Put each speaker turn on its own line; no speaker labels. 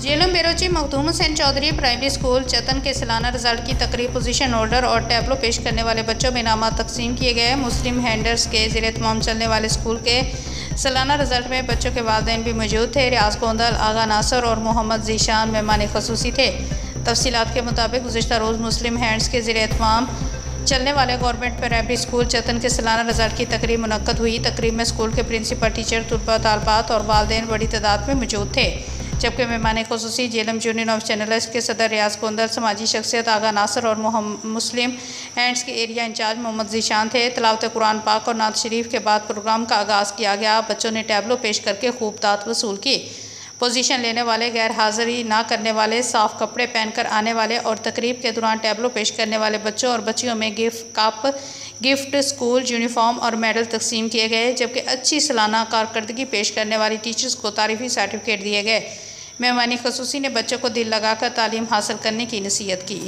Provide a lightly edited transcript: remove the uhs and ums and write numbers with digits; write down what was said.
Jhelum बेरोची Makhdoom Hussain Chaudhary primary school चतन के सालाना result की तकरीब पोजीशन होल्डर और टैबलो पेश करने वाले बच्चों में इनामात तकसीम किए गए। मुस्लिम हैंडर्स के ज़ेर तमाम चलने वाले स्कूल के सालाना रिजल्ट में बच्चों के वालिदैन भी मौजूद थे। रियाज गोंदल, आगा नासर और मोहम्मद जीशान मेहमान खसूसी थे। तफसीलात के मुताबिक गुज़िश्ता रोज़ मुस्लिम हैंड्स के ज़ेर एहतमाम चलने वाले गवर्नमेंट प्राइमरी स्कूल चतन के सालाना रिजल्ट की तकरीब मुनक्कद हुई। तकरीब में स्कूल के प्रिंसिपल, टीचर, तलबा, तालबात और वालिदैन बड़ी तादाद में मौजूद थे। जबकि मेहमान खसूसी जेलम यूनियन ऑफ जर्नलिस्ट के सदर रियाज गोंदल, समाजी शख्सियत आगा नासर और मुस्लिम हैंड्स के एरिया इंचार्ज मोहम्मद जीशान थे। तिलावत कुरान पाक और नात शरीफ के बाद प्रोग्राम का आगाज़ किया गया। बच्चों ने टैबलो पेश करके खूब दात वसूल की। पोजीशन लेने वाले, गैर हाज़िरी ना करने वाले, साफ़ कपड़े पहनकर आने वाले और तकरीब के दौरान टैबलो पेश करने वाले बच्चों और बच्चियों में गिफ्ट, स्कूल यूनिफॉर्म और मेडल तकसीम किए गए। जबकि अच्छी सालाना कारकर्दगी पेश करने वाली टीचर्स को तारीफ़ी सर्टिफिकेट दिए गए। मेहमानी खसूसी ने बच्चों को दिल लगाकर तालीम हासिल करने की नसीहत की।